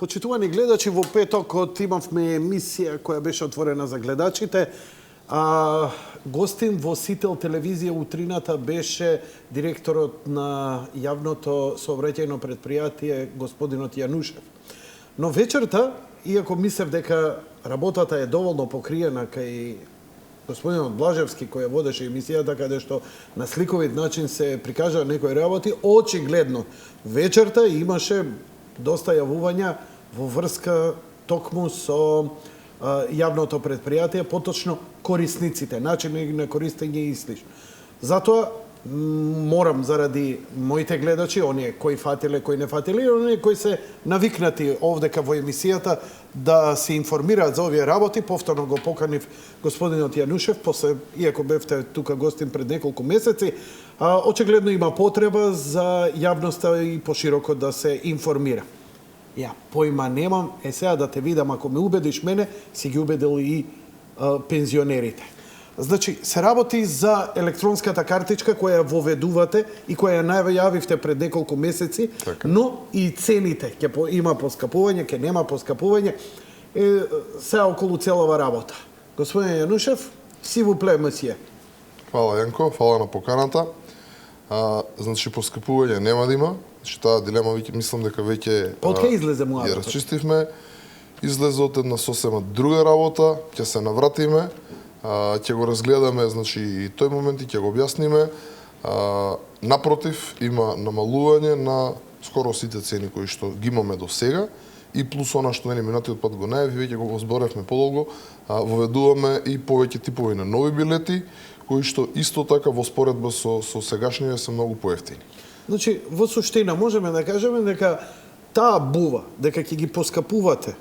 Почитувани гледачи, во петокот имавме емисија која беше отворена за гледачите. Гостин во Сител телевизија утрината беше директорот на јавното сообраќајно предпријатие господинот Јанушев. Но вечерта, иако мислев дека работата е доволно покриена кај господинот Блажевски кој водеше емисијата, каде што на сликовит начин се прикажа некои работи, очигледно вечерта имаше доста јавувања во врска токму со јавното предпријатие, поточно корисниците, начин на користење и слично. Затоа морам заради моите гледачи, оние кои фатиле, кои не фатиле, оние кои се навикнати овдека во емисијата да се информираат за овие работи, повторно го поканив господинот Јанушев, после, иако бевте тука гостин пред неколку месеци, очигледно има потреба за јавноста и пошироко да се информира. Ја, појма немам, сега да те видам, ако ме убедиш мене, си ги убедил и пензионерите. Значи, се работи за електронската картичка која воведувате и која ја најавивте пред неколку месеци, така. Но и цените, има поскапување, ќе нема поскапување, сега околу целава работа. Господин Јанушев, си во племесија. Фала, Јанко, фала на поканата. Значи, поскапување нема да има. Значи, таа дилема, мислам дека веќе излезе ја расчистивме. Излезе од една сосема друга работа, ќе се навратиме, ќе го разгледаме, значи, и тој момент и ќе го објасниме. Напротив, има намалување на скоро сите цени кои што ги имаме до сега и плюс она што минатиот пат го најави, веќе го зборевме подолго, воведуваме и повеќе типови на нови билети, кои што исто така во споредба со сегашниве се многу поевтини. Значи, во суштина можеме да кажеме дека таа бува, дека ќе ги поскапувате,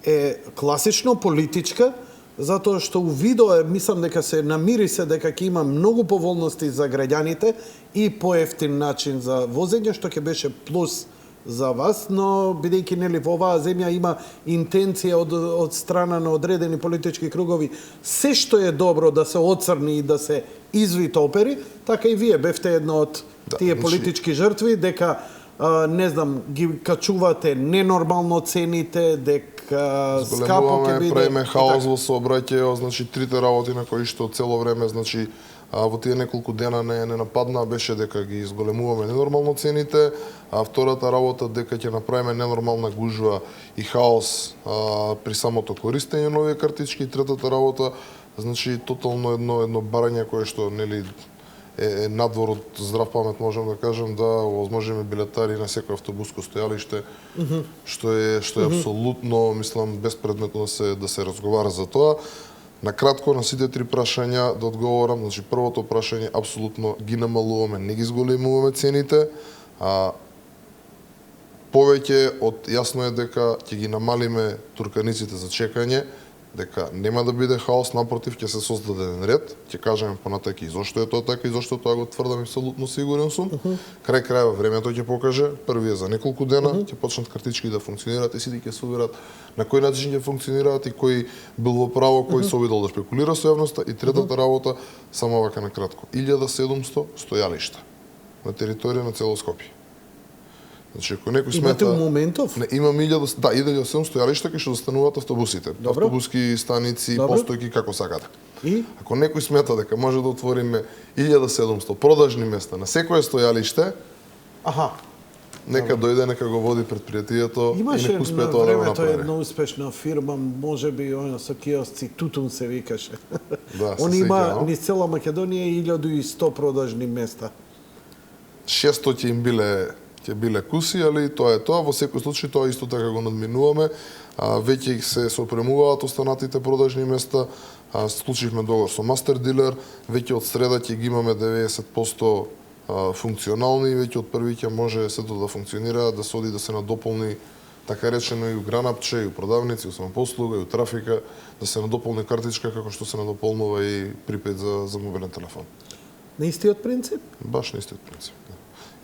е класично политичка, затоа што у видео мислам дека се намири се дека ќе има многу поволности за граѓаните и поевтин начин за возење, што ќе беше плюс за вас, но бидејќи нели во оваа земја има интенција од страна на одредени политички кругови се што е добро да се оцрни и да се извитопери, така и вие бевте една од тие политички жртви, дека не знам, ги качувате ненормално цените, дека скапо ќе биде. Правиме хаос во сообраќајот, значи трите работи на кои што цело време, значи во тие неколку дена не нападна беше дека ги изголемуваме ненормално цените, а втората работа дека ќе направиме ненормална гужва и хаос при самото користење на овие картички, и третата работа, значи тотално едно барање кое што нели е надвор од здрав памет, можам да кажам, да овозможиме билетари на секој автобуско стојалиште, што е апсолутно, мислам, безпредметно да се разговара за тоа. На кратко, на сите три прашања да одговорам. Значи, првото прашање, апсолутно ги намалуваме, не ги зголемуваме цените. Повеќе од јасно е дека ќе ги намалиме турканиците за чекање, дека нема да биде хаос, напротив, ќе се создаде еден ред. Ќе кажеме понатака и зошто е тоа така и зошто тоа го тврдам, апсолутно сигурен сум. Крај крајава времето ќе покаже, први е за неколку дена, ќе почнат картички да функционираат и сите ќе се уверат на кој начин ќе функционираат и кој бил во право, кој се обидел да шпекулира со јавноста. И третата работа, само вака на кратко, 1700 стојалишта на територија на цело Скопје. Значи, ако некој смета... Имате у моментов? Не, имам 1700 стојалишта кај што застануваат автобусите. Добро. Автобуски станици, добро. Постојки, како сакате. И? Ако некој смета дека може да отвориме 1700 продажни места на секое стојалиште, нека дојде, нека го води предпријатието и нека успее тоа да го направи. Имаше на времето една успешна фирма, можеби со киосци, Тутун се викаше. Да, они има низ цела Македонија 1100 продажни места. 600 ќе им биле куси, али тоа е тоа. Во секој случај тоа исто така го надминуваме. Веќе се опремуваат останатите продажни места. Склучивме договор со мастер дилер. Веќе од среда ќе ги имаме 90% функционални и веќе од први ќе може сето да функционира, да се оди да се надополни така речено и у гранапче, и у продавници, и у самопослуга, и у трафика, да се надополни картичка како што се надополнува и припет за мобилен телефон. На истиот принцип? Баш на истиот принцип.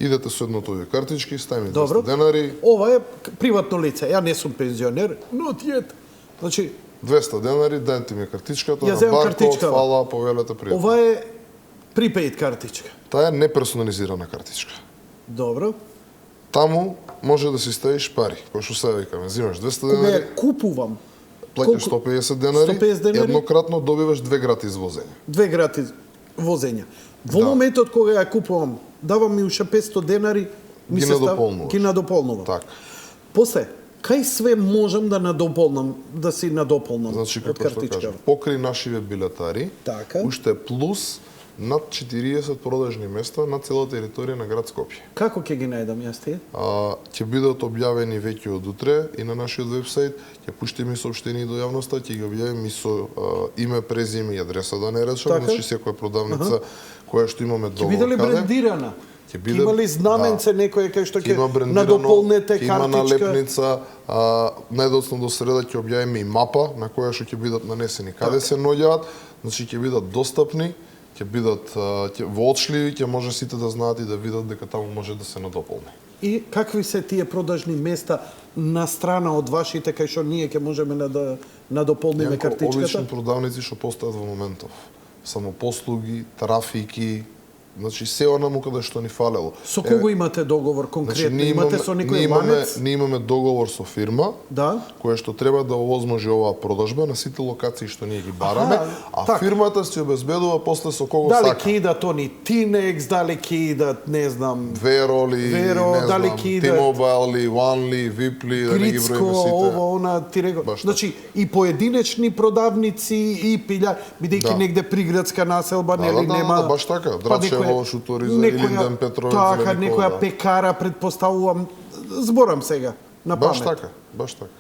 Идете со едното овие картички, ставиме 200 денари. Ова е приватно лице. Ја не сум пензионер, но тиет. Значи 200 денари, дайте ми картичката, на баркод, фала, повелете пријатно. Ова е припејд картичка. Таа е неперсонализирана картичка. Добро. Таму може да си ставиш пари, кој што се викаме, взимаш 200 Кога денари, ја купувам, плаќаш 150 денари, 150 денари? еднократно добиваш 2 гратис возење. 2 гратис возења. Во Да. моментот кога ја купувам, давам ми уште 500 денари, ми Ги се надополнуваш. ги надополнувам. Така. После, кај све можам да надополнам, да си надополнам Значи, од како што картичка? кажам, покрај нашиве билетари, Така. уште плюс над 40 продажни места на цела територија на град Скопје. Како ќе ги најдам јас тие? Ќе бидат објавени веќе од утре и на нашиот вебсайт, ќе пуштиме соопштение до јавноста, ќе ги објавиме и со име, презиме и адреса да не речам, Така. значи секоја продавница која што имаме Ќе биде ли договор брендирана? Ќе биде- Има ли знаменце некој кај што ќе има ќе брендирано, надополнете ќе има картичка? налепница, најдоцна до среда ќе објавиме и мапа на која што ќе бидат нанесени каде се наоѓаат, значи ќе бидат достапни, ќе бидат воочливи, ќе може сите да знаат и да видат дека таму може да се надополни. И какви се тие продажни места на страна од вашите кај што ние ќе можеме да надополниме Јанко, обични картичката? продавници што постојат во моментов. Самопослуги, трафики, значи се онаму каде што ни фалело. Со кого имате договор конкретно? Значи, Имате со некој ланец? ние имаме договор со фирма, Да. која што треба да овозможи оваа продажба на сите локации што ние ги бараме, а така. фирмата се обезбедува после со кого Дали сака. ќе идат они Тинекс, дали ќе идат, не знам, Веро ли, Веро, не дали знам, ќе идат- T-Mobile ли, One ли, VIP ли, да не ги Грицко, броиме сите. ова, она, ти рекол. Баш така. Значи, и поединечни продавници, и пилја, бидејќи Да. негде приградска населба, нели, да, нема... баш така. па Драчево, некоја- Шуториза, некоја- Илинден, Петровец, Така, Велико, некоја да. пекара, предпоставувам, зборам сега, на памет. Баш така, баш така.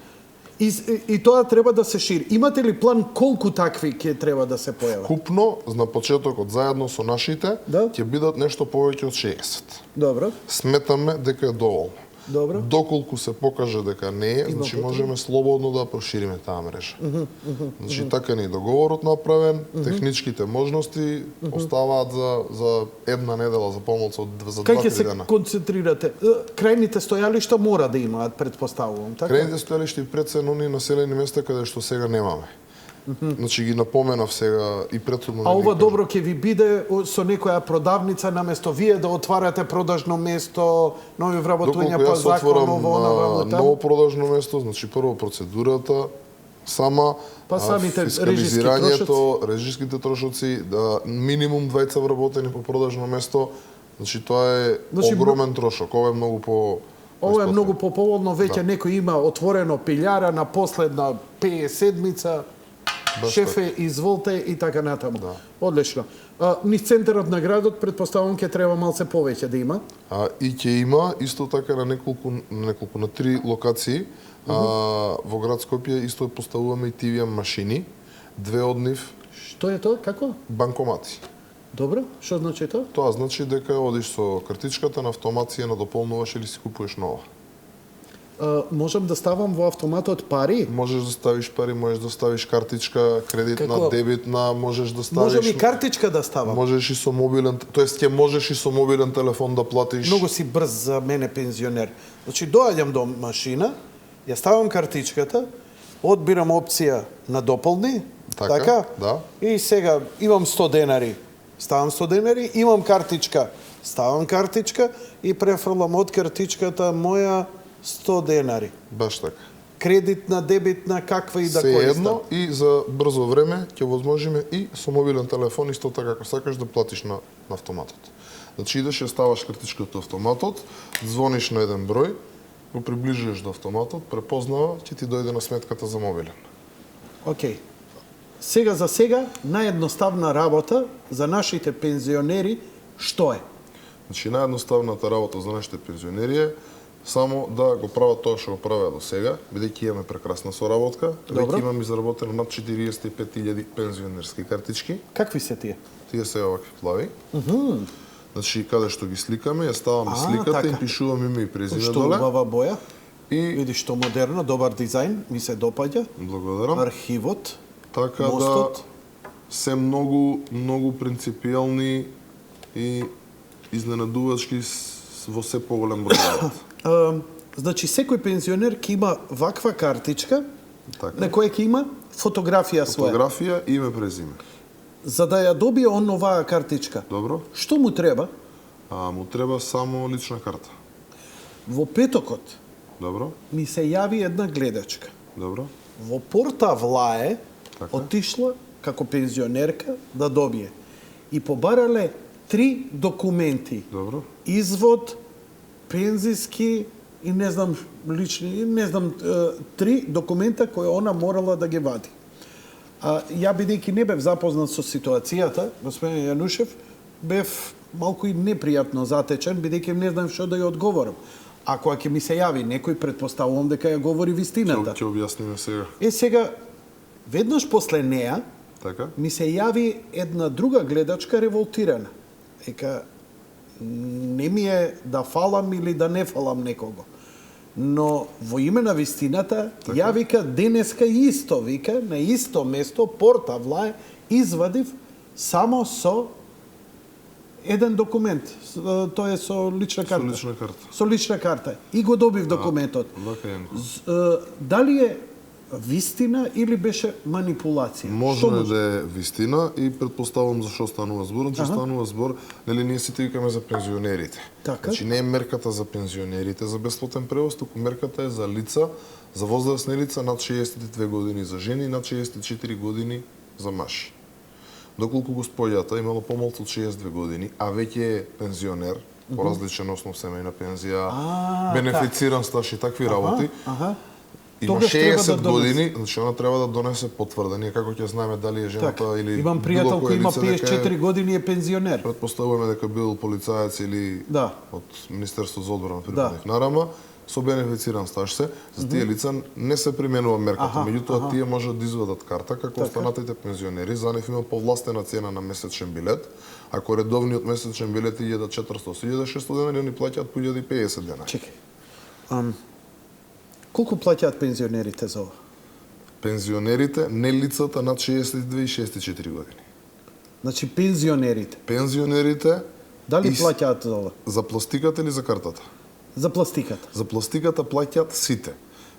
И тоа треба да се шири. Имате ли план колку такви ќе треба да се појават? Купно, на почетокот заедно со нашите, Да. ќе бидат нешто повеќе од 60. Добро, Сметаме дека е доволно. добро. Доколку се покаже дека не е, значи потребно. можеме слободно да прошириме таа мрежа. Значи така ни е договорот направен, техничките можности оставаат за една недела, за помалку за Кај ќе 2-3 се дена. концентрирате? Крајните стојалишта мора да имаат, предпоставувам, така? Крајните стојалишта и пред се они населени места каде што сега немаме. Значи ги напоменав сега и претходно. А не ги ова кажав. добро ќе ви биде со некоја продавница наместо вие да отварате продажно место, нови вработувања Доколку по јас закон, отворам ово, оно, ново продажно место, значи прво процедурата, сама Па самите фискализирањето, режиските трошоци, да минимум 2 вработени по продажно место, значи тоа е Значи, огромен трошок, ова е многу по Ова е поисплатено. многу поповолно, веќе некој има отворено пилјара на последна 5 седмица, Баш шефе, изволте и така натаму. Да. Одлично. Низ центарот на градот, предпоставувам, ќе треба малце повеќе да има. И ќе има исто така на неколку на 3 локации. Во град Скопје исто поставуваме и TVM машини, 2 од нив Што е тоа? Како? банкомати. Добро, што значи тоа? Тоа значи дека одиш со картичката на автомат си ја надополнуваш или си купуваш нова. Можам да ставам во автоматот пари? Можеш да ставиш пари, можеш да ставиш картичка, кредитна, Како? дебитна, можеш да ставиш... Можам и картичка да ставам. Можеш и со мобилен, тоест ќе можеш и со мобилен телефон да платиш. Многу си брз за мене пензионер. Значи, доаѓам до машина, ја ставам картичката, одбирам опција на дополни, Така, да. И сега имам 100 денари, ставам 100 денари, имам картичка, ставам картичка и префрлам од картичката моја 100 денари. Баш така. Кредитна, дебитна, каква и да Се користам. едно и за брзо време ќе возможиме и со мобилен телефон исто така ако сакаш да платиш на автоматот. Значи идеш ја ставаш картичката автоматот, звониш на еден број, го приближуваш до автоматот, препознава, ќе ти дојде на сметката за мобилен. Океј. Сега за сега, наједноставна работа за нашите пензионери, што е? Значи наједноставната работа за нашите пензионери е само да го прават тоа што го правеа до сега, бидејќи имаме прекрасна соработка, Добро. веќе имаме изработено над 45.000 пензионерски картички. Какви се тие? Тие се овакви плави. Значи каде што ги сликаме, ја ставаме сликата така. и пишуваме име и презиме Што доле. убава боја? И Видиш што модерно, добар дизајн, ми се допаѓа. благодарам. Архивот, Така мостот. да се многу принципиелни и изненадувачки во се поголем број. Значи, секој пензионер ќе има ваква картичка, Така. на која ќе има фотографија своја. Фотографија и име презиме. За да ја добие он оваа картичка, Добро? што му треба? Му треба само лична карта. Во петокот Добро, ми се јави една гледачка. добро. Во Порта Влае Така. отишла како пензионерка да добие. И побарале 3 документи. Добро. Извод, пензиски и не знам лични, не знам 3 документа кои она морала да ги вади. Ја бидејќи не бев запознат со ситуацијата, господин Јанушев, бев малку и непријатно затечен, бидејќи не знам што да ја одговорам. Ако ќе ми се јави некој, претпоставувам дека ја говори вистината. Ќе објасниме сега. Сега, веднаш после неа, Така? ми се јави една друга гледачка револтирана. Ека, не ми е да фалам или да не фалам некого. Но во име на вистината, ја вика денеска исто, вика, на исто место, Порта Влае, извадив само со еден документ. Тоа е со лична карта. Со лична карта. Со лична карта. И го добив документот. Вака е. Дали е вистина или беше манипулација? Може Што да е вистина и предпоставувам за што станува збор, че станува збор, нели ние сите викаме за пензионерите. Така. Значи не е мерката за пензионерите за бесплатен превоз, туку мерката е за лица, за возрастни лица над 62 години за жени и над 64 години за мажи. Доколку господјата имала помалку од 62 години, а веќе е пензионер, по различен основ семејна пензија, бенефициран стаж и такви работи, има Тогаш треба 60 да години, значи она треба да донесе потврда. Ние како ќе знаеме дали е жената или Имам пријател било кое кој има лице дека е- 54 години е пензионер. Предпоставуваме дека бил полицаец или Да. од Министерството за одбрана приpadnik на РАМА, со бенефициран стаж се, за тие лица не се применува мерката, меѓутоа тие можат да извадат карта како останатите пензионери, за нив има повластена цена на месечен билет. Ако редовниот месечен билет е 1400 со 1600 денари, они плаќаат по 1050 денари. Чекај. Колку плаќаат пензионерите за ова? Пензионерите, не лицата над 62 и 64 години. Значи пензионерите. Пензионерите Дали и плаќаат за ова? за пластиката или за картата? За пластиката. За пластиката плаќаат сите.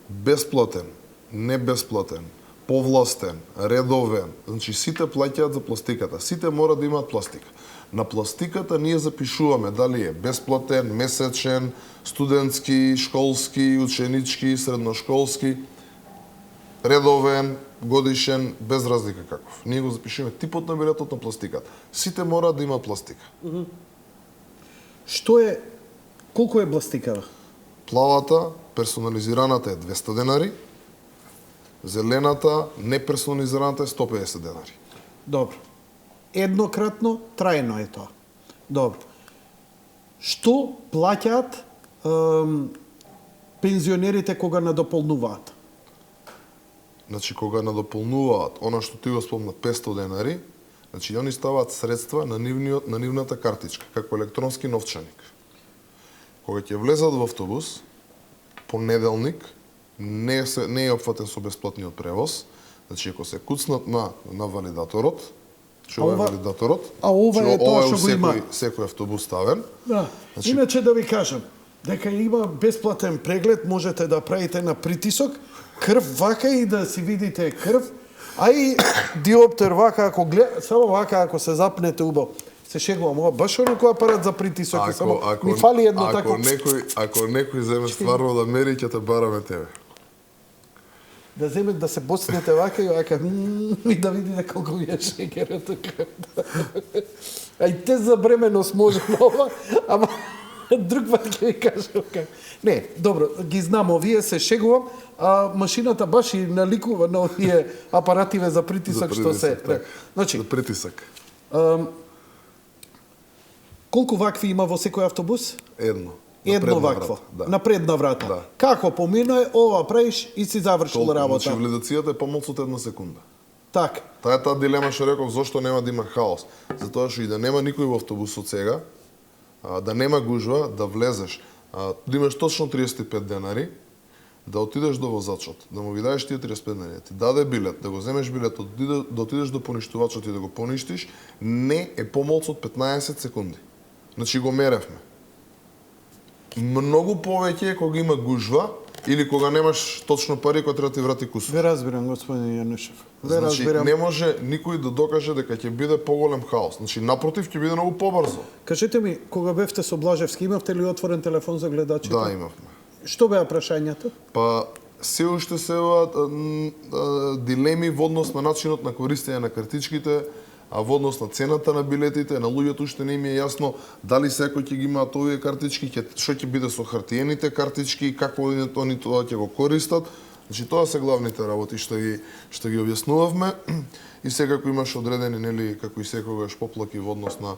Бесплатен, не бесплатен, повластен, редовен. Значи сите плаќаат за пластиката. Сите мора да имаат пластика. На пластиката ние запишуваме дали е бесплатен, месечен, студентски, школски, ученички, средношколски, редовен, годишен, без разлика каков. Ние го запишуваме типот на билетот на пластиката. Сите мора да имаат пластика. Што е, колку е пластикава? Плавата, персонализираната е 200 денари, зелената, неперсонализираната е 150 денари. Добро. Еднократно, трајно е тоа. Добро. Што плаќаат пензионерите кога надополнуваат? Значи, кога надополнуваат она што ти го спомна 500 денари, значи они ставаат средства на нивната картичка, како електронски новчаник. Кога ќе влезат во автобус, понеделник, не е опфатен со бесплатниот превоз, значи ако се куцнат на валидаторот, што е валидаторот, ова е тоа што го има. Секој автобус ставен. Да. Значи, Иначе да ви кажам, дека има бесплатен преглед, можете да правите на притисок, крв вака и да си видите крв, а и диоптер вака, ако само вака ако се запнете убаво. Се шегувам, ова баш оној апарат за притисок, само ми фали едно тако. Ако некој земе стварно да мери, ќе те бараме тебе. Да земе да се боснете вака и вака и да видите колку ви е шеќерот. Ај те за бременост може ова, ама друг пат ќе ви кажам како. Не, добро, ги знам овие, се шегувам, а машината баш и наликува на овие апаративе за притисок што се. Значи, за притисок. Колку вакви има во секој автобус? Едно. Едно вакво, на предна врата. Да. Како помине, ова правиш и си завршил работа. Значи, вледацијата е помалку од една секунда. Така. Таа е таа дилема што реков, зошто нема да има хаос. Затоа што и да нема никој во автобусот сега, да нема гужва, да влезеш, да имаш точно 35 денари, да отидеш до возачот, да му ги дадеш тие 35 денари, ти даде билет, да го земеш билетот, да отидеш до поништувачот и да го поништиш, не е помалку од 15 секунди. Значи го меревме. Многу повеќе кога има гужва или кога немаш точно пари кои треба да ти врати кусот. Ве разбирам, господин Јанишев. Ве Значи, разбирам. не може никој да докаже дека ќе биде поголем хаос. Значи, напротив, ќе биде многу побрзо. Кажете ми, кога бевте со Блажевски, имавте ли отворен телефон за гледачите? Да, имавме. Што беа прашањата? Па, се уште се дилеми во однос на начинот на користење на картичките, а во однос на цената на билетите, на луѓето уште не им е јасно дали секој ќе ги имаат овие картички, што ќе биде со хартиените картички и како они тоа ќе го користат. Значи тоа се главните работи што ги објаснувавме и секако имаше одредени, нели, како и секогаш поплаки во однос на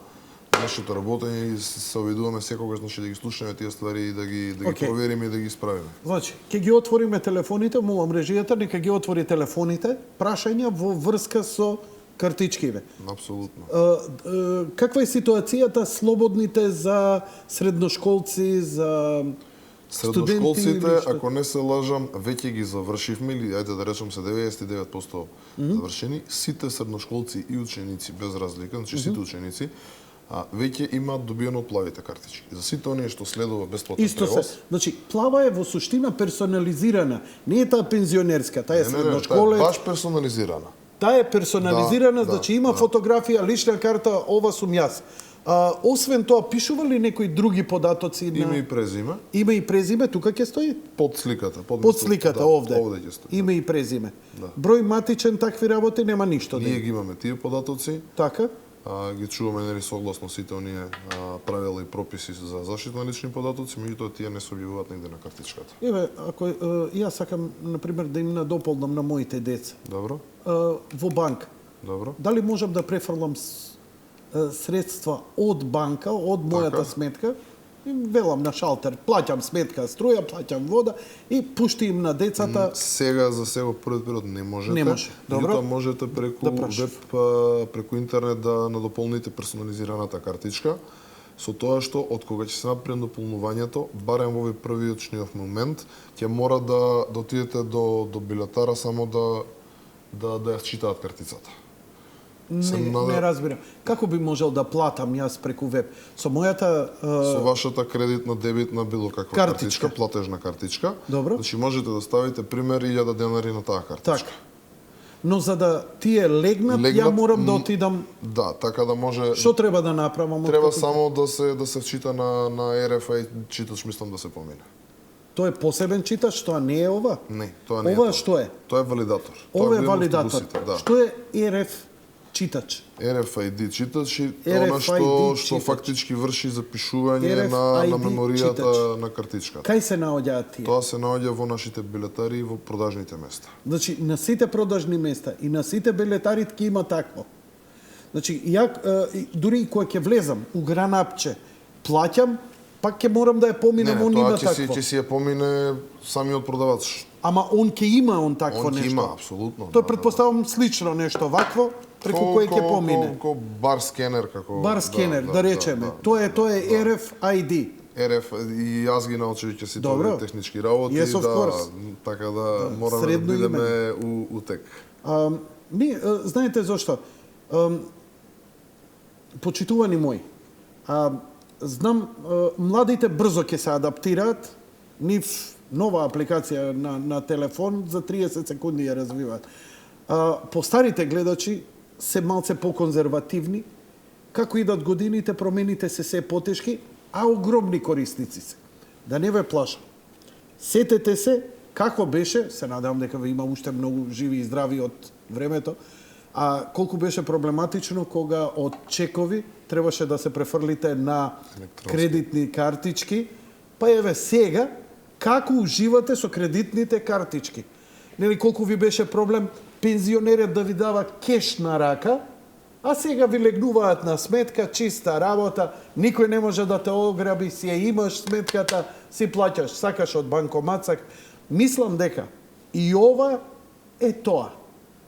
нашето работење и се обидуваме секогаш, значи, да ги слушаме тие ствари и да ги провериме и да ги исправиме. Значи, ќе ги отвориме телефоните, молам режијата, нека ги отвори телефоните, прашања во врска со картичкиве. Апсолутно. Каква е ситуацијата слободните за средношколци, за Средношколците, ако не се лажам, веќе ги завршивме, или ајде да речем се 99% завршени. Сите средношколци и ученици, без разлика, значи сите ученици, веќе имаат добиено плавите картички. За сите оние што следува бесплатен Исто превоз. се. Значи, плава е во суштина персонализирана. Не е таа пензионерска, таа е Таа е средношколец. баш персонализирана. Таа е персонализирана, Да, значи има фотографија, лична карта, ова сум јас. Освен тоа, пишува ли некои други податоци на... Име и презиме, Име и презиме, тука ќе стои? под сликата. Под сликата, да, овде. Овде ќе стои. Име и презиме. Да. Број матичен, такви работи, нема ништо. Ние ги имаме тие податоци, Така? ги чуваме, нели, согласно сите оние правила и прописи за заштита на лични податоци, меѓутоа тие не се објавуваат негде на картичката. Еве, ако јас сакам, например, да им надополнам на моите деца Добро? во банка, Добро? дали можам да префрлам средства од банка, од мојата Така. сметка, и велам на шалтер, плаќам сметка, струја, плаќам вода и пушти им на децата. Сега за сега првиот период не можете. Не може. Добро. Меѓутоа можете преку Да прашав. веб, преку интернет да надополните персонализираната картичка, со тоа што од кога ќе се направи дополнувањето, барем во овој првиот момент, ќе мора да отидете до билетара само да ја читаат картицата. Не разбирам. Како би можел да платам јас преку веб? Со мојата... Со вашата кредитна, дебитна, било каква Картичка. картичка, платежна картичка. Добро. Значи можете да ставите пример 1000 денари на таа картичка. Така. Но за да тие легнат, ја морам да отидам... Да, така да може. Што треба да направам? Треба откако- само да се вчита на RFID читач, мислам да се помине. Тоа е посебен читач, тоа не е ова? Не, тоа не е. Ова тоа. што е? Тоа е валидатор. Ова е гледам валидатор. автобусите, Да. Што е RF читач? RFID читач и RFID она што читач. фактички врши запишување на RFID меморијата читач. на картичката. Кај се наоѓаат тие? Тоа се наоѓа во нашите билетари и во продажните места. Значи, на сите продажни места и на сите билетари ќе има такво. Значи, дури и кога ќе влезам у Гранапче, плаќам, пак ќе морам да ја поминам, он има тоа такво. ќе си ја помине самиот продавач. Ама он ќе има такво Он ќе нешто. има, апсолутно. Тоа предпоставам слично нешто вакво, преку кој ќе помине. Ко бар скенер како Бар скенер, да речеме. Тоа е RFID. RF и јас ги научив ќе си Добро. тоа технички работи, Yes, of course. така да мораме да средно бидеме у тек. Знаете зошто? Почитувани мои, знам, младите брзо ќе се адаптираат, нив нова апликација на телефон за 30 секунди ја развиваат. Постарите гледачи се малце поконзервативни, како идат годините, промените се потешки, а огромни корисници се. Да не ве плашам. Сетете се како беше, се надевам дека ве има уште многу живи и здрави од времето, колку беше проблематично кога од чекови требаше да се префрлите на кредитни картички, па еве сега како уживате со кредитните картички. Нели колку ви беше проблем пензионерот да ви дава кеш на рака, а сега ви легнуваат на сметка, чиста работа, никој не може да те ограби, си ја имаш сметката, си плаќаш, сакаш од банкомат, Мислам дека и ова е тоа.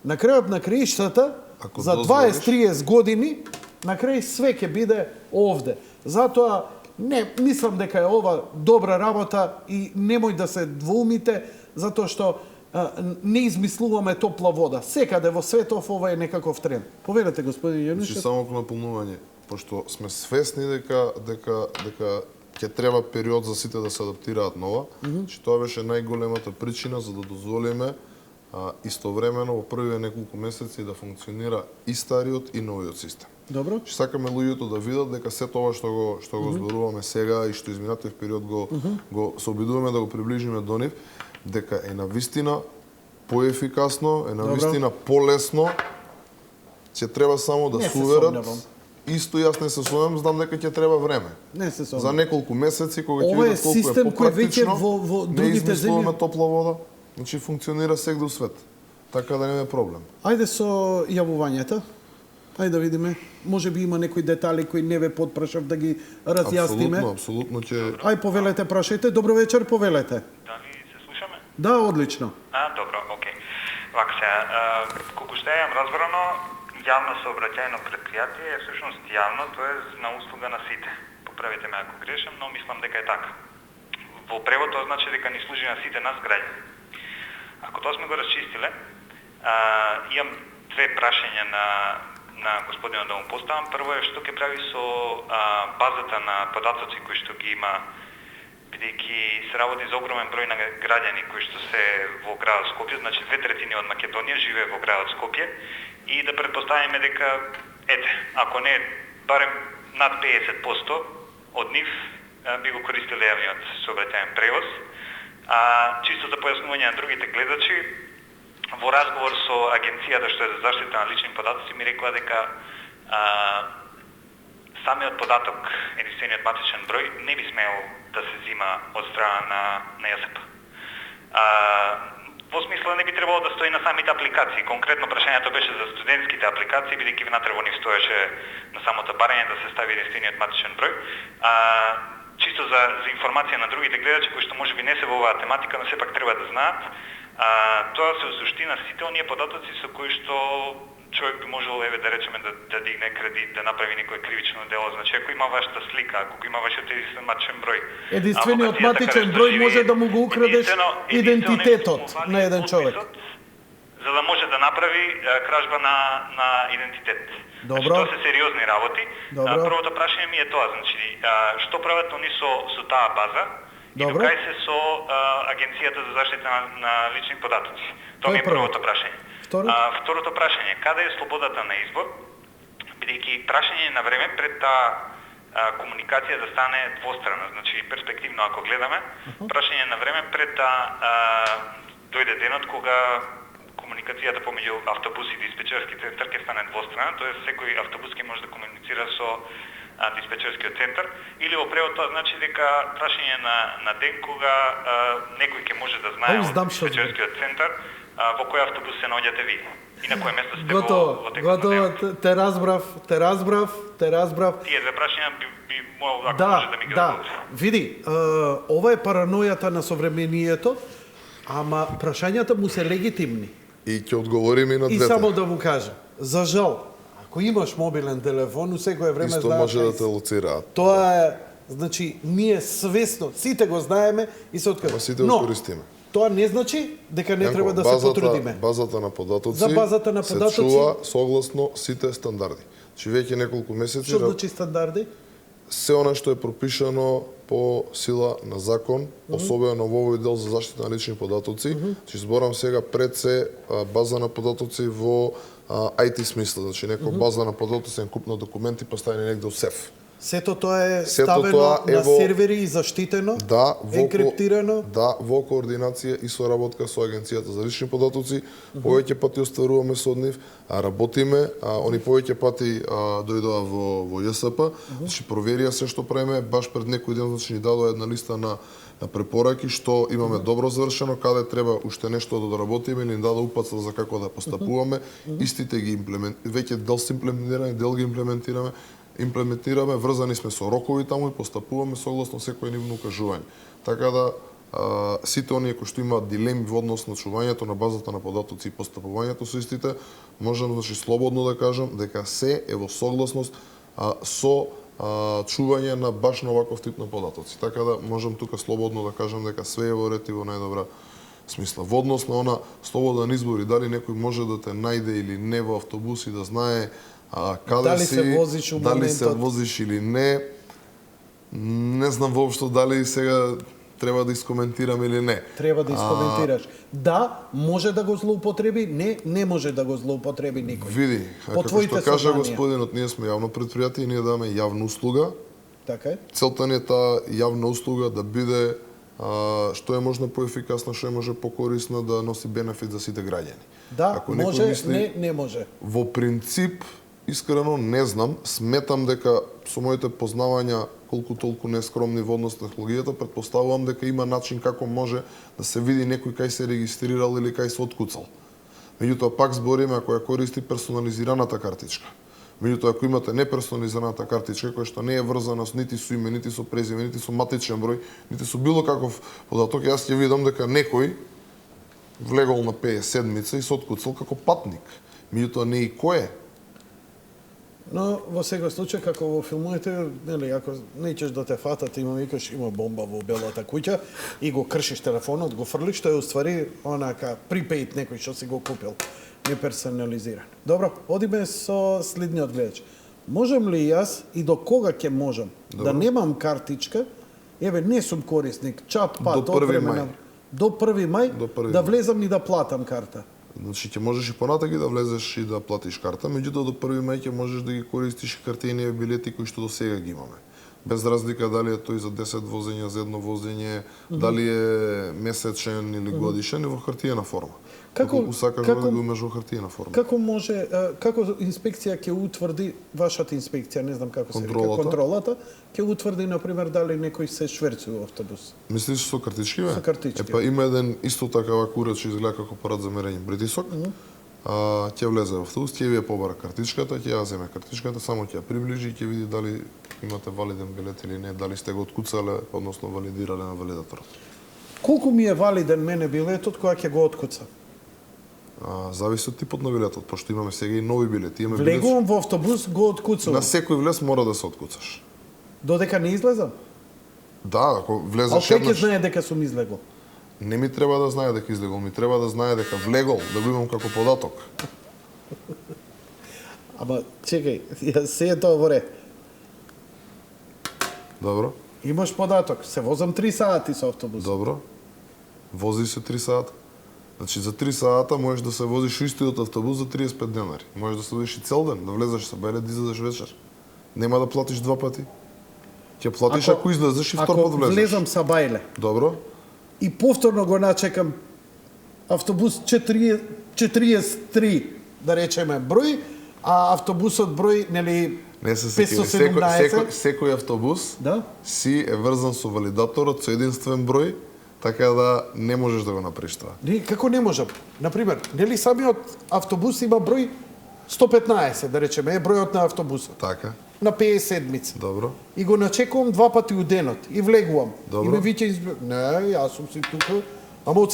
На крајот на краиштата, Ако за дозволиш. 20-30 години, на крај све ќе биде овде. Затоа, не, мислам дека е ова добра работа и немој да се двоумите, затоа што не измислуваме топла вода. Секаде во светов ова е некаков тренд. Повелете, господин Значи Јанишев. само наполнување, пошто сме свесни дека ќе треба период за сите да се адаптираат нова. Значи тоа беше најголемата причина за да дозволиме истовремено во првите неколку месеци да функционира и стариот и новиот систем. Добро. Че сакаме луѓето да видат дека се тоа што го зборуваме сега и што изминатиот период го се обидуваме да го приближиме до нив, дека е навистина поефикасно, е навистина полесно. Ќе треба само да се уверат. Исто јас не се сомневам, знам дека ќе треба време. Не се сомневам. За неколку месеци кога ќе Ова е видат колку е систем кој веќе попрактично, во не другите измислуваме земји. топла вода, значи функционира сегде у свет. Така да нема проблем. Ајде со јавувањата. Ајде да видиме. Може би има некои детали кои не ве потпрашав да ги разјасниме. Апсолутно ќе Ај повелете, прашајте. Добро вечер, повелете. Дали се слушаме? Да, одлично. Добро, окей. Вака сега, колку што ја разбрано, јавно сообраќајно предпријатие е всушност јавно, тоа е на услуга на сите. Поправете ме ако грешам, но мислам дека е така. Во превод тоа значи дека ни служи на сите нас граѓани. Ако тоа сме го расчистиле, имам две прашања на господинот да му поставам. Прво е што ќе прави со базата на податоци кои што ги има, бидејќи се работи за огромен број на граѓани кои што се во градот Скопје, значи 2/3 од Македонија живее во градот Скопје, и да предпоставиме дека, ако не барем над 50% од нив би го користеле јавниот сообраќајен превоз. Чисто за појаснување на другите гледачи, во разговор со агенцијата што е за заштита на лични податоци ми рекла дека самиот податок, единствениот матичен број, не би смел да се зима од страна на ЈСП. Во смисла не би требало да стои на самите апликации. Конкретно прашањето беше за студентските апликации, бидејќи внатре во нив стоеше на самото барање да се стави единствениот матичен број. Чисто за информација на другите гледачи кои што можеби не се во оваа тематика, но сепак треба да знаат, тоа се во суштина сите оние податоци со кои што човек би можел, да речеме, да дигне кредит, да направи некое кривично дело. Значи, ако има вашата слика, ако има вашиот единствен матичен број. Единствениот матичен број може да му го украдеш идентитетот на еден човек. За да може да направи кражба на идентитет. Добро. Значи, тоа се сериозни работи. Добро. Првото прашање ми е тоа, значи, што прават они со таа база? И Добро. докај се со Агенцијата за заштита на лични податоци? Тоа ми е првото прашање. Второто прашање, каде е слободата на избор? Бидејќи прашање на време пред таа комуникација да стане двострана, значи перспективно ако гледаме, прашање на време пред да дојде денот кога комуникацијата помеѓу автобус и диспечерски центар ќе стане двострана, тоест секој автобус ќе може да комуницира со диспечерскиот центар, или во превод тоа значи дека прашање на ден кога некој ќе може да знае од диспечерскиот центар во кој автобус се наоѓате ви и на кое место сте во текот на денот. Те разбрав. Тие две прашања би молел ако може да ми ги одговори. Види, ова е паранојата на современието, ама прашањата му се легитимни. И ќе одговориме и на двете. И само да му кажам, за жал, ако имаш мобилен телефон, у секое време исто знаеш може да те лоцираат. Тоа е, значи, ние свесно, сите го знаеме и се откажаме. Сите го користиме. Тоа не значи дека не треба да се потрудиме. Базата на податоци се чува согласно сите стандарди. Значи веќе неколку месеци Што значи стандарди? се она што е пропишано по сила на закон, особено во овој дел за заштита на лични податоци, че зборам сега пред се база на податоци во IT смисла, значи некоја база на податоци, куп на документи поставени негде у сеф. Сето тоа е ставено на сервери и заштитено, енкриптирано? Да, во координација и соработка со Агенцијата за лични податоци. Повеќе пати остваруваме со нив, работиме, они повеќе пати дојдоа во ЈСП, значи проверија се што правиме, баш пред некој ден значи ни дадоа една листа на препораки што имаме добро завршено, каде треба уште нешто да доработиме, ни даде упатства за како да постапуваме, истите ги веќе дел се имплементирани, дел ги имплементираме, врзани сме со рокови таму и постапуваме согласно секој нивно укажување. Така да сите оние кои што имаат дилеми во однос на чувањето на базата на податоци и постапувањето со истите, можам значи слободно да кажам дека се е во согласност со чување на баш на оваков тип на податоци. Така да можам тука слободно да кажам дека све е во ред и во најдобра смисла. Во однос на она слободен избор и дали некој може да те најде или не во автобус и да знае каде дали си, се возиш у дали се моментот, возиш или не, Не знам воопшто дали сега треба да искоментирам или не. Треба да искоментираш. Да, може да го злоупотреби, не може да го злоупотреби никој. Види, По како твоите што кажа сознанија. господинот, ние сме јавно претпријатие и ние даваме јавна услуга. Така е? Целта ни е таа јавна услуга да биде што е можно поефикасна, што е може покорисна, да носи бенефит за сите граѓани. Да, Ако некој може, мисли- не може. Во принцип, искрено не знам, сметам дека со моите познавања колку толку нескромни во однос на технологијата, претпоставувам дека има начин како може да се види некој кај се регистрирал или кај се откуцал. Меѓутоа пак збориме ако ја користи персонализираната картичка. Меѓутоа ако имате неперсонализираната картичка која што не е врзана со нити со име, нити со презиме, нити со матичен број, нити со било каков податок, јас ќе видам дека некој влегол на 57-мица и се откуцал како патник. Меѓутоа не и кој е. Но во секој случај како во филмовите, нели, ако неќеш да те фатат, има бомба во белата куќа и го кршиш телефонот, го фрлиш, тоа е уствари онака припејт некој што си го купил, неперсонализиран. Добро, одиме со следниот гледач. Можам ли јас и до кога ќе можам да немам картичка? Еве, не сум корисник, чап пат До од 1. време на- мај. До 1. мај До 1. да мај. влезам и да платам карта. Значи ќе можеш и понатаки да влезеш и да платиш карта, меѓутоа до 1. мај ќе можеш да ги користиш и картени билети кои што до сега ги имаме. Без разлика дали е тој за 10 возења, за едно возење, дали е месечен или годишен, и во хартиена форма. Ако сакаш да го имаш во хартиена форма. Како може, како инспекција ќе утврди, вашата инспекција, не знам како се вика, контролата, ќе утврди, например, дали некој се шверцува автобус? Мислиш со картички, бе? Со картички. Епа има еден исто така вака уред што изгледа како апарат за мерење притисок. Ќе влезе во автобус, ќе ви ја побара картичката, ќе ја земе картичката, само ќе ја приближи и ќе види дали имате валиден билет или не, дали сте го откуцале, односно валидирале на валидаторот. Колку ми е валиден мене билетот кога ќе го откуцам? Зависи од типот на билетот, пошто имаме сега и нови билети. Имаме билет Влегувам во автобус, го откуцувам. на секој влез мора да се откуцаш. Додека не излезам? Да, ако А влезеш кој ќе еднаш, знае дека сум излегол? не ми треба да знае дека излегол, ми треба да знае дека влегол, да го имам како податок. Ама, чекај, ја се е тоа во ред. Добро? Имаш податок, се возам 3 сати со автобус. Добро. Вози се 3 сата. Значи за 3 сата можеш да се возиш истиот автобус за 35 денари. Можеш да се возиш и цел ден, да влезеш со беле, да излезеш вечер. Нема да платиш 2 пати. Ќе платиш ако излезеш и втор пат Ако влезеш. влезам са бајле Добро. и повторно го начекам автобус 43, да речеме, број, а автобусот број, нели, Не се сеќавам. 517. Секој автобус Да? си е врзан со валидаторот со единствен број, така да не можеш да го направиш тоа. Не, како не можам? Например, нели самиот автобус има број 115, да речеме, е бројот на автобусот. Така. На 57-мица. Добро. И го начекувам 2 пати у денот и влегувам. Добро. И ме виќе не, јас сум си тука. Ама од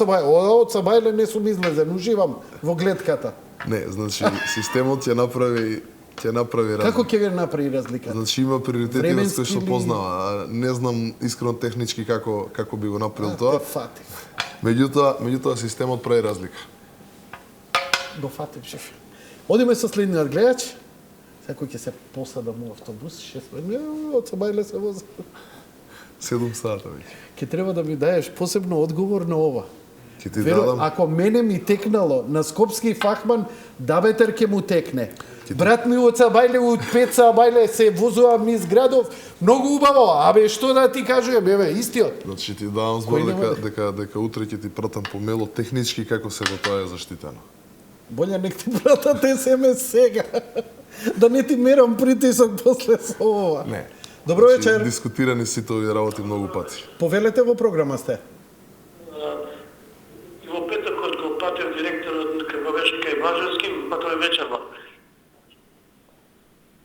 Сабајле не сум излезен, уживам во гледката. Не, значи системот ќе направи разлика. Како ќе ви направи разлика? Значи има приоритети на Временски кои што ли? познава. Не знам искрено технички како би го направил тоа. Те фатив. Меѓутоа системот прави разлика. Го фатив, шеф. Одиме со следниот гледач. Секој ќе се посадам во автобус, 6 од Сабајле се возам. 7 сата веќе. Ќе треба да ми даеш посебно одговор на ова. Ќе ти Веру, дадам. ако мене ми текнало на скопски фахман, дабетер ќе му текне. Брат ми од Сабајле, од 5 Сабајле се возувам низ градов, многу убаво, абе што да ти кажувам, еве, истиот. Значи ти давам збор Кој нема дека утре ќе ти пратам по мело технички како се во тоа е заштитено. Болја нек ти пратат СМС сега. Да не ти мерам притисок после со ова. Не. Добро Значи, вечер. дискутирани сите овие работи многу пати. Повелете во програма сте. Во петокот го патев директорот Крвавешка и Важевски, патове вечерва.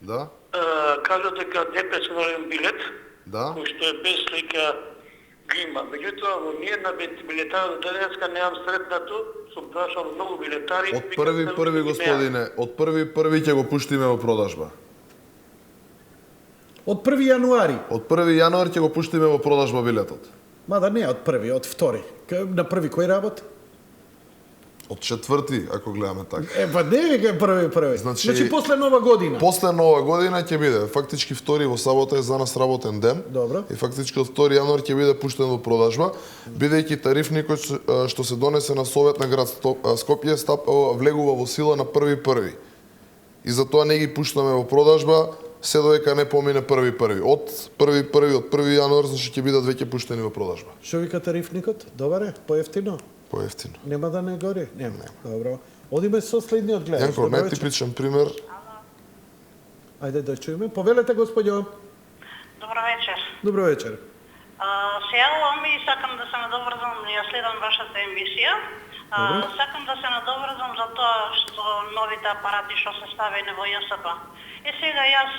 Да? Кажа дека неперсонален билет, Да? кој што е без слика, го има. Меѓутоа, во ние на билетарот до денеска немам сретнато, сум прашал многу билетари. Од 1.1. господине, од 1.1. ќе го пуштиме во продажба. Од 1 јануари. Од 1. јануар ќе го пуштиме во продажба билетот. Мада не од 1, од 2. На 1 кој работи? Од четврти, ако гледаме така. Па не вика први. Значи после Нова година. После Нова година ќе биде фактички втори во сабота е за нас работен ден. Добро. И фактички од 2 јануар ќе биде пуштен во продажба, бидејќи тарифникот што се донесе на Совет на град Скопје влегува во сила на 1.1. И затоа не ги пуштаме во продажба се додека не помине 1.1. Од 1.1 од 1 јануар значи ќе бидат веќе пуштени во продажба. Што вика тарифникот? Добар е, поевтино. Поевтино. Нема да не гори? Нема. Добро. Одиме со следниот гледач. Јанко, најтипичен пример. Ајде да чуеме. Повелете, господјо. Добро вечер. Добро вечер. Се јавувам и сакам да се надоврзам, ја следам вашата емисија. Сакам да се надоврзам за тоа што новите апарати што се ставени во ЈСП. Сега јас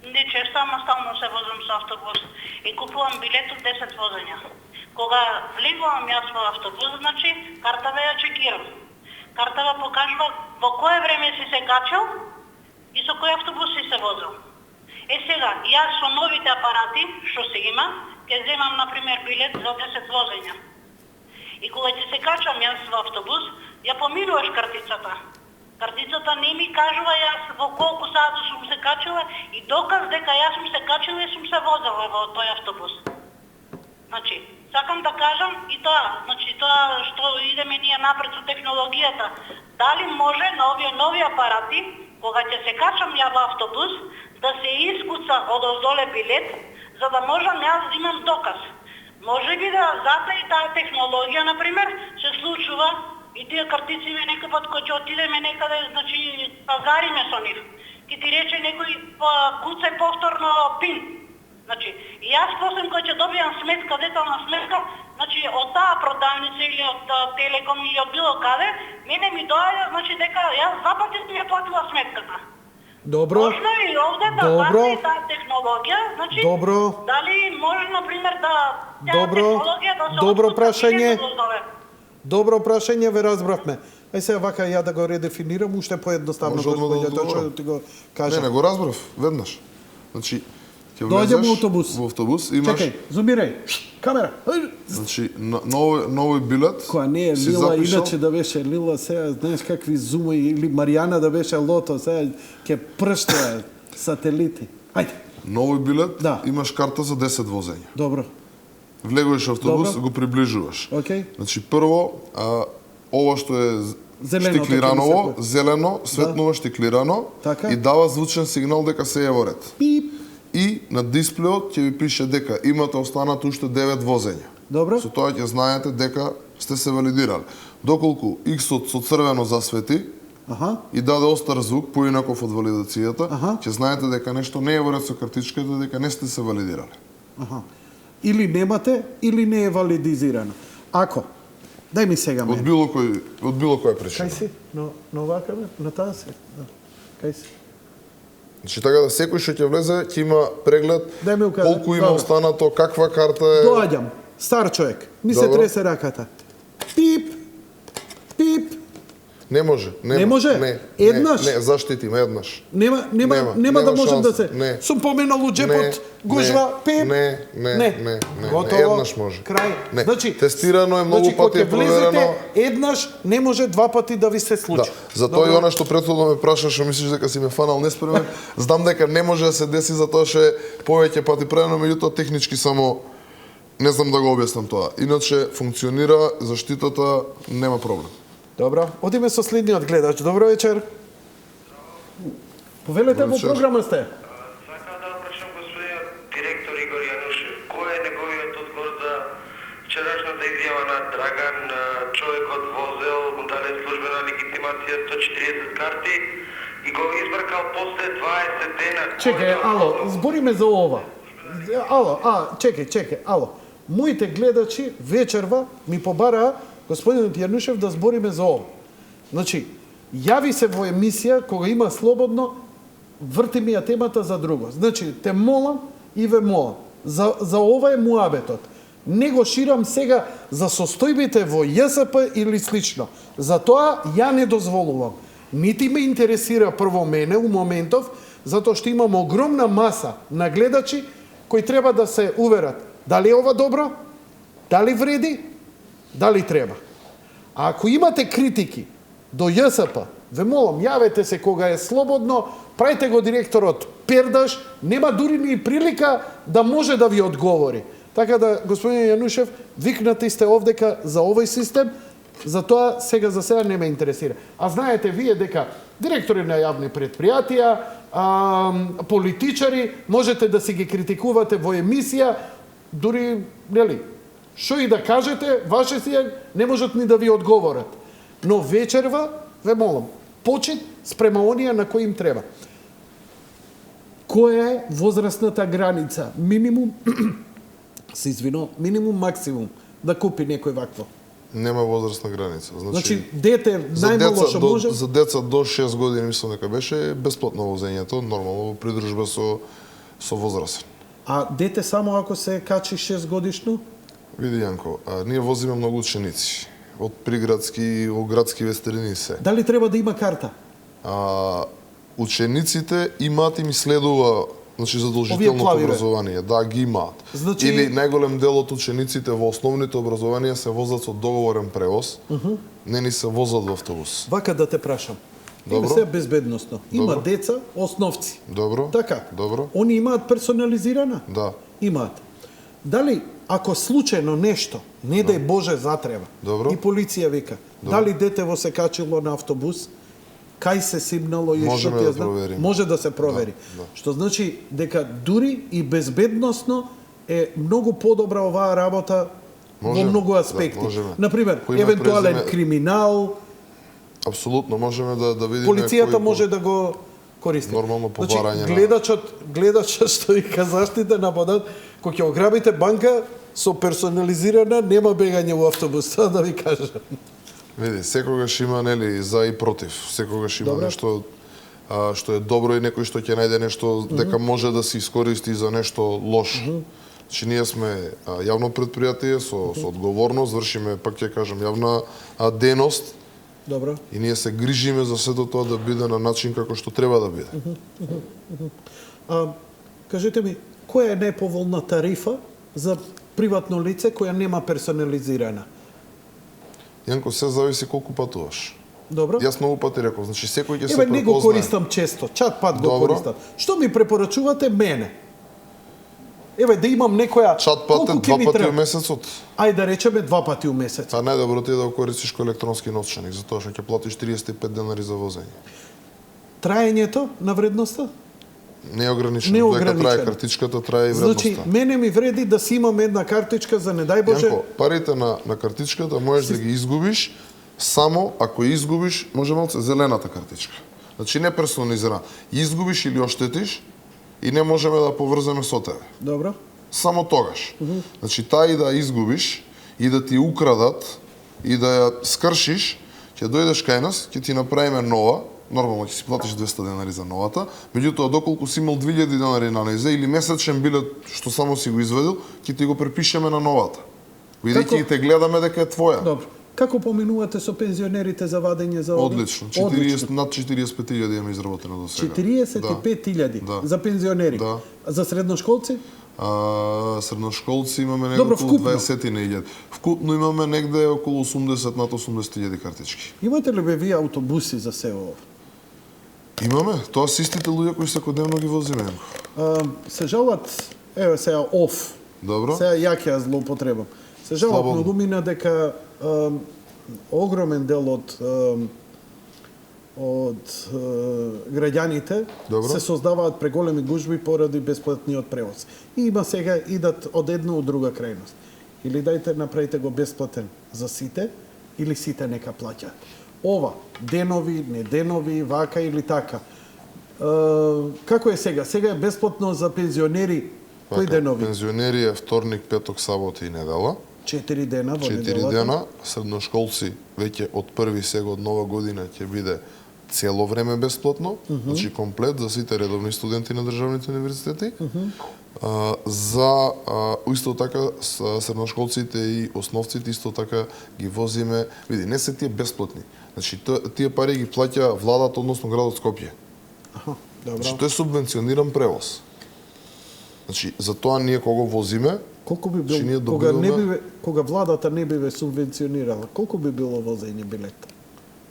не често, ама стално се возам со автобус и купувам билет од 10 возења. Кога влегувам јас во автобус, значи картава ја чекирам. Картава покажува во кое време си се качал и со кој автобус си се возил. Сега, јас со новите апарати што се има, ќе земам, например, билет за 10 возења. И кога ќе се качам јас во автобус, ја поминуваш картицата. Картицата не ми кажува јас во колку сати сум се качила и доказ дека јас сум се качила и сум се возела во тој автобус. Значи, сакам да кажам и тоа, значи тоа што идеме ние напред со технологијата, дали може на овие нови апарати, кога ќе се качам ја во автобус, да се искуца од оздоле билет, за да можам јас да имам доказ. Може би да затоа и таа технологија, например, се случува и тие картици некој кога ќе отидеме некаде, значи пазариме со нив. Ке ти рече некој куцај повторно пин. Значи, и јас после кога ќе добијам сметка, детална сметка, значи од таа продавница или од Телеком или од било каде, мене ми доаѓа, значи дека јас два пати ми ја платила сметката. Добро. Можно и овде да пати таа технологија, значи дали може например да таа технологија да се Добро прашање. Добро прашање, ве разбравме. Ај сега вака ја да го редефинирам уште поедноставно господје, тоа што ти го кажам. Не го разбрав веднаш. Значи ќе влезеш во автобус, имаш. Чекај, зумирај. Камера. Значи новој билет. Која не е Лила, иначе да беше Лила, сега знаеш какви зумои или Маријана да беше Лото, сега ќе пршта сателити. Ајде. Новој билет, имаш карта за 10 возења. Добро. Влегуваш автобус, го приближуваш. Значи прво, ова што е штиклираново, зелено, светнува штиклирано и дава звучен сигнал дека се е во ред. И на дисплеот ќе ви пише дека имате останато уште 9 возења. Добро. Со тоа ќе знаете дека сте се валидирали. Доколку X-от со црвено засвети и даде остар звук, поинаков од валидацијата, ќе знаете дека нешто не е во ред со картичката, дека не сте се валидирали. Или немате, или не е валидизирано. Ако, дај ми сега мене. Од било која причина. Кај си? На овака, на таа си? Кај си? Значи така да секој што ќе влезе ќе има преглед колку има останато, каква карта е. Доаѓам, стар човек, ми се тресе раката. Пип, пип. Не може. Не може? Еднаш? Не, заштитиме еднаш. Нема да можам да се... Сум поменал у джепот, гужва, пип. Не. Готово. Еднаш може. Крај. Значи, тестирано е многу пати, е проверено. Еднаш не може два пати да ви се случи. Затоа и она што претходно ме прашаш, што мислиш дека си ме фанал неспремен, знам дека не може да се деси затоа што е повеќе пати правено, меѓутоа технички само не знам да го објаснам тоа. Иначе функционира, заштитата нема проблем. Добро, одиме со следниот гледач. Добро вечер. Повелете, во програма сте. Сакам да прашам господинот директор Игор Јанушев, кој е неговиот одговор за вчерашната изјава на Драган, човекот возел, дали службена легитимација 140 карти и го избркал после 20 дена. Чекај, ало, збориме за ова. Чекај, ало. Моите гледачи вечерва ми побараа господинот Јанушев да збориме за ова. Значи, јави се во емисија кога има слободно, врти ми ја темата за друго. Значи, те молам и ве молам. За ова е муабетот. Не го ширам сега за состојбите во ЈСП или слично. Затоа ја не дозволувам. Нити ме интересира прво мене у моментов, затоа што имам огромна маса на гледачи кои треба да се уверат дали е ова добро, дали вреди, дали треба. А ако имате критики до ЈСП, ве молам, јавете се кога е слободно, прајте го директорот пердаш, нема дури ни прилика да може да ви одговори. Така да, господин Јанушев, викнати сте овдека за овој систем, за тоа сега за сега не ме интересира. А знаете вие дека директори на јавни предпријатија, политичари, можете да си ги критикувате во емисија, дури, нели, што и да кажете, ваше си не можат ни да ви одговорат. Но вечерва, ве молам, почит спрема оние на кои им треба. Која е возрастната граница? Минимум, минимум, максимум, да купи некој вакво? Нема возрастна граница. Значи дете најмало што може? За деца до 6 години мислам дека беше бесплатно возењето, нормално во придружба со возрастен. А дете само ако се качи 6 годишно? Види Јанко, ние возиме многу ученици од приградски, во градски вестерини се. Дали треба да има карта? Учениците имаат и ми следува, значи задолжителното образование, да ги имаат. Значи... Или најголем дел од учениците во основните образованија се возат со договорен превоз, не ни се возат во автобус. Вака да те прашам. Добро. Име се безбедносно. Има деца, основци. Добро. Така. Добро. Они имаат персонализирана? Да. Имаат. Дали, ако случајно нешто, не дај Боже затреба, Добро. и полиција вика, дали детево се качило на автобус, кај се симнало и што ти знам, може да се провери. Да. Што значи дека дури и безбедносно е многу подобра оваа работа во многу аспекти. Например, евентуален криминал. Апсолутно, можеме да видиме полицијата може да го користи. Нормално побарање. Значи, гледачот што вика заштита нападат, кога ќе ограбите банка со персонализирана, нема бегање во автобус, тоа да ви кажам. Види, секогаш има нели за и против. Секогаш има нешто што е добро и некој што ќе најде нешто дека може да се искористи за нешто лошо. Значи ние сме јавно предпријатие со одговорност, вршиме, пак ќе кажам, јавна дејност. Добро. И ние се грижиме за сето тоа да биде на начин како што треба да биде. Кажете ми, која е најповолна тарифа за приватно лице која нема персонализирана? Јанко, се зависи колку патуваш. Добро. Јас многу пати реков, значи секој ќе се препознае. Не го користам често, чат пат го користам. Што ми препорачувате мене? Да имам некоја... Чат пат е 2 пати у месецот. Ајде да речеме 2 пати у месец. А најдобро е да го користиш кој електронски новчаник, затоа што ќе платиш 35 денари за возење. Траењето на вредноста? Неограничено. Дека трае картичката, трае и вредноста. Значи, мене ми вреди да си имам една картичка за не дај Боже... Јанко, парите на картичката можеш да ги изгубиш, само ако изгубиш, може малце зелената картичка. Значи не персонализирана. Изгубиш или оштетиш и не можеме да поврземе со тебе. Добро. Само тогаш. Значи таа и да изгубиш и да ти украдат и да ја скршиш, ќе дојдеш кај нас, ќе ти направиме нова. Нормално ќе си платиш 200 денари за новата, меѓутоа доколку си имал 2000 денари на незе или месечен билет што само си го извадил, ќе ти го препишеме на новата. Бидејќи те гледаме дека е твоја. Добро. Како поминувате со пензионерите за вадење за овде? Одлично. Над 45.000 има изработено до сега. 45.000 за пензионери. Да. За средношколци? Средношколци имаме неколку 20.000. Вкупно имаме негде околу 80 над 80.000 картички. Имате ли вие автобуси за се ова? Имаме. Тоа се истите луѓе кои секојдневно ги возиме. Се жалат, еве сега оф. Добро. Сега ја ќе злоупотребам. Се жалат многумина дека огромен дел од граѓаните се создаваат преголеми гужби поради бесплатниот превоз. И има сега идат од една од друга крајност. Или дајте направите го бесплатен за сите, или сите нека плаќаат. Ова, денови, неденови, вака или така. Како е сега? Сега е бесплатно за пензионери. Кои денови? Пензионери е вторник, петок, сабота и недела. 4 дена во неделата. 4 дена. Средношколци веќе од 1 сега од нова година ќе биде цело време бесплатно, значи комплет за сите редовни студенти на државните универзитети. За исто така средношколците и основците исто така ги возиме. Види, не се тие бесплатни. Значи тие пари ги плаќа владата, односно градот Скопје. Добро. Значи тоа е субвенциониран превоз. Значи за тоа ние кога возиме, Колку би Значи, ние бил добиваме- кога владата не биве субвенционирала, колку би било возење билет?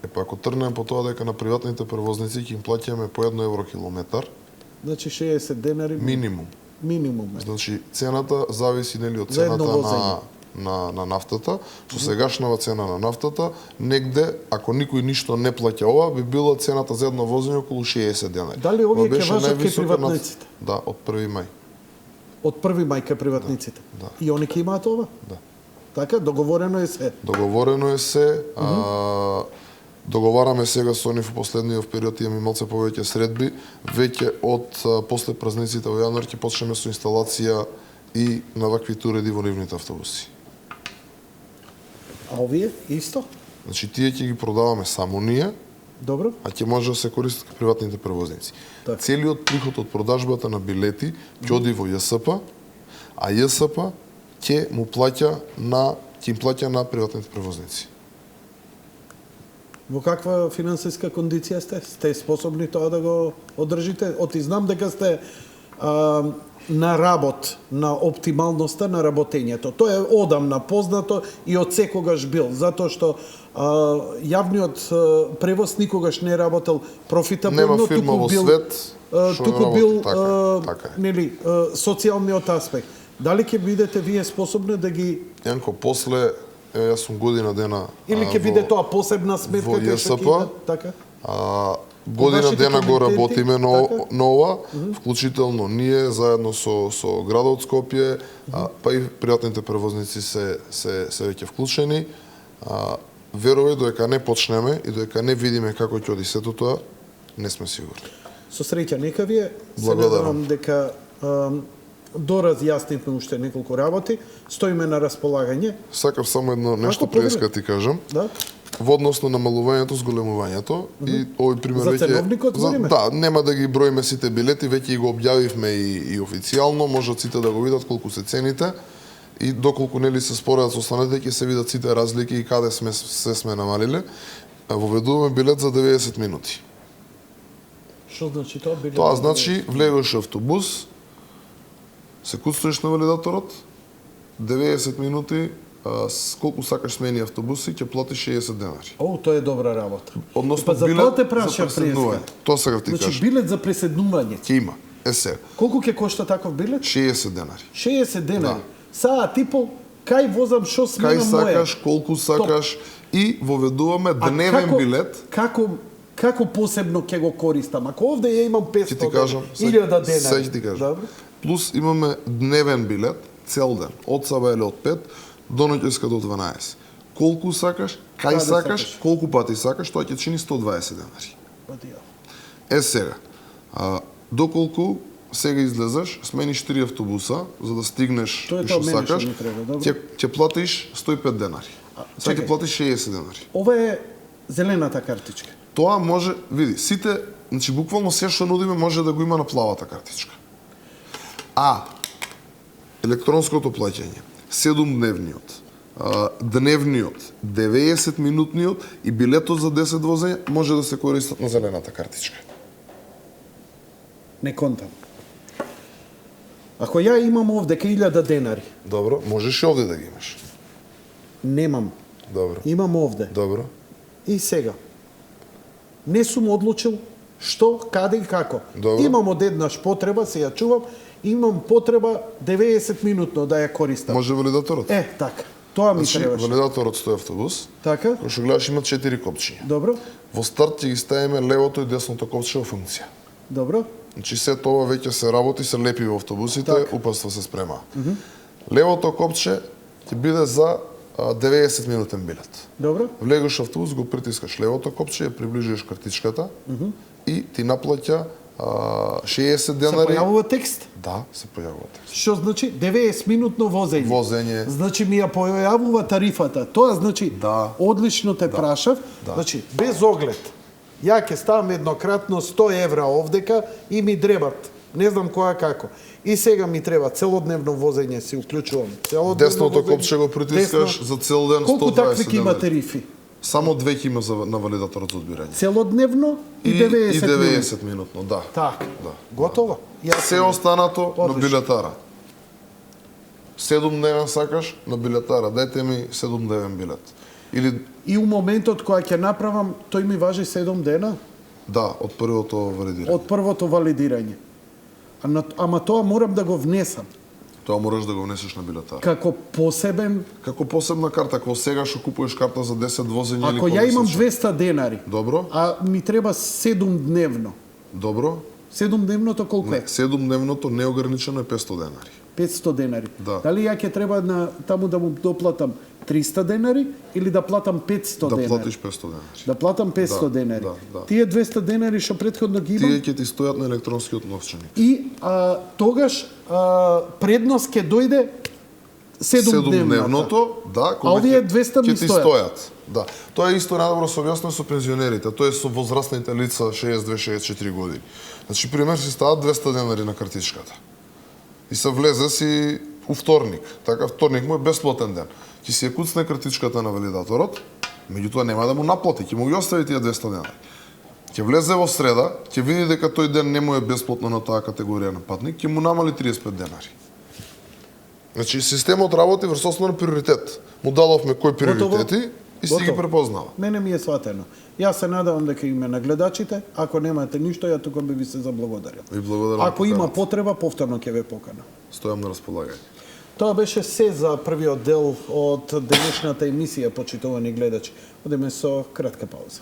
Епа, ако тргнем по тоа дека на приватните превозници ќе им плаќаме по 1 евро километар, Значи 60 денари минимум. минимум е. Значи, цената зависи нели од За едно цената возење. на нафтата. Со сегашната цена на нафтата, негде, ако никој ништо не плаќа ова, би била цената за едно возење околу 60 денари. Дали овие Ова ќе беше важат кај највисока приватниците? Да, од 1 мај. Од 1 мај кај приватниците. Да. И они ќе имаат ова? Да. Така, договорено е се. Договорено е се, договараме сега со нив во последниот период, имаме малце повеќе средби, веќе од после празниците во јануар ќе почнеме со инсталација и на ваквите уреди во нивните автобуси. А овие исто? Значи, тие ќе ги продаваме само ние, Добро? а ќе може да се користат кај приватните превозници. Така. Целиот приход од продажбата на билети ќе оди во ЈСП, а ЈСП ќе им плаќа на приватните превозници. Во каква финансиска кондиција сте? Сте способни тоа да го одржите? Оти знам дека сте на работ, на оптималноста на работењето. Тоа е одамна познато и од секогаш бил, затоа што јавниот превоз никогаш не работел профитабилно, Нема фирма во свет што туку работи бил така е. нели социјалниот аспект. Дали ќе бидете вие способни да ги Јанко, после, јас сум година дена или ќе биде тоа посебна сметка во кај што ЈСП, ќе идат? Така? година вашите дена го комитети, работиме така? на ова, вклучително ние заедно со градот Скопје, па и приватните превозници се веќе вклучени. Верувај додека не почнеме и додека не видиме како ќе оди сето тоа, не сме сигурни. Со среќа, нека вие се Благодарам. надевам дека доразјаснивме уште неколку работи, стоиме на располагање. Сакав само едно нешто Ако пред повели. ти кажам. Да? Во однос на намалувањето, зголемувањето и овој пример За веќе ценовникот збориме? да, нема да ги броиме сите билети, веќе и го објавивме и официјално, можат сите да го видат колку се цените и доколку нели се споредат со останалите ќе се видат сите разлики и каде сме намалиле. Воведуваме билет за 90 минути. Што значи тоа? Билет? Тоа значи влегаш во автобус, се куцнеш на валидаторот, 90 минути, колку сакаш смени автобуси, ќе платиш 60 денари. О, тоа е добра работа. Односно Па за билет тоа те за прашав преседнување. преска. Тоа сега ти Значи кажам. билет за преседнување. Ќе има. Сега. Колку ќе кошта таков билет? 60 денари. 60 денари. Да. Саа типо кај возам што смена Кај моја. сакаш, колку сакаш и воведуваме дневен билет. Како посебно ќе го користам? Ако овде ја имам 500 Ќе ти кажам, 1000 денари. сега ќе ти кажам. Добро. Плюс имаме дневен билет, цел ден, од саба или од 5 до ноќеска до 12. Колку сакаш, кај Каде сакаш, сакаш. колку пати сакаш, тоа ќе чини 120 денари. Па дијал. Сега, доколку сега излезеш, смениш 3 автобуса за да стигнеш Тоа е и тоа што мене што сакаш, ми треба, добро. ќе платиш 105 денари. Сега чекај. ќе платиш 60 денари. Ова е зелената картичка. Тоа може, види, сите, значи буквално се што нудиме може да го има на плавата картичка. А електронското плаќање, 7-дневниот, дневниот, 90-минутниот и билетот за 10 возења може да се користат на зелената картичка. Не контам. Ако ја имам овде 1000 денари, Добро, можеш и овде да ги имаш. немам. Добро. Имам овде. Добро. И сега. Не сум одлучил што, каде и како. Добро. Имам одеднаш потреба, се ја чувам, имам потреба 90 минутно да ја користам. Може валидаторот. Така. Тоа ми Значи, требаше. валидаторот стои автобус, Така? кој што гледаш има 4 копчиња. Добро? Во старт ќе ги ставиме левото и десното копче во функција. Добро? Значи се тоа веќе се работи, се лепи во автобусите, Така. упатства се спрема. Левото копче ќе биде за 90 минутен билет. Добро? Влегаш во автобус, го притискаш левото копче, ја приближиш картичката и ти наплаќа 60 Се денари. појавува текст. Да, се појавува текст. Што значи 90 минутно возење? Возење. Значи ми ја појавува тарифата. Тоа значи Да. одлично те прашав. Да. Значи без оглед. Ја ќе ставам еднократно 100 евра овдека и ми дребат. Не знам која како. И сега ми треба целодневно возење, си уклучувам. Целодневно Десното возење. копче го притискаш Десно. за цел ден 120 Колку такви ќе има денари. тарифи? Само 2 ќе има на валидаторот за одбирање. Целодневно и 90 минути. 90 минутно, да. Така. Да. Готово. Јас Се останато на Одлично. билетара. 7-дневен сакаш на билетара, дајте ми 7-дневен билет. Или И у моментот кога ќе направам, тој ми важи 7 дена да, од првото валидирање. од првото валидирање. Ама тоа морам да го внесам Тоа мораш да го внесеш на билетар. како посебен. Како посебна карта, ако сега што купуваш карта за 10 возења или Ако ја имам помесечно. 200 денари, Добро, а ми треба 7 дневно. добро. 7 дневното колку Не, е? 7-дневното неограничено е 500 денари. 500 денари. Да. Дали ја ќе треба на таму да му доплатам 300 денари или да платам 500 Да денари? платиш 500 денари. Да платам 500 Да, денари. да. Тие 200 денари што претходно ги имам Тие ќе ти стојат на електронскиот новчаник. и тогаш предност ќе дојде 7 Седумдневното, да, А овие 200 ми ќе ти стојат. стојат. Да. Тоа е исто најдобро се објаснува со пензионерите, тоа е со возрастните лица 62-64 години. Значи пример си стават 200 денари на картичката. И се влезе си у вторник, така вторник му е бесплатен ден. Ќе си ја куцне картичката на валидаторот, меѓутоа нема да му наплати, ќе му ги остави тие 200 денари. Ќе влезе во среда, ќе види дека тој ден не му е бесплатно на таа категорија на патник, ќе му намали 35 денари. Значи, системот работи врз основа на приоритет. Му дадовме кои приоритети и си ги Готово. препознава. Мене ми е сватено. Јас се надевам дека име на гледачите, ако немате ништо, ја тука би ви се заблагодарил. Ви благодарам. Ако има потреба, повторно ќе ве покана. Стојам на располагање. Тоа беше се за првиот дел од денешната емисија, почитувани гледачи. Одиме со кратка пауза.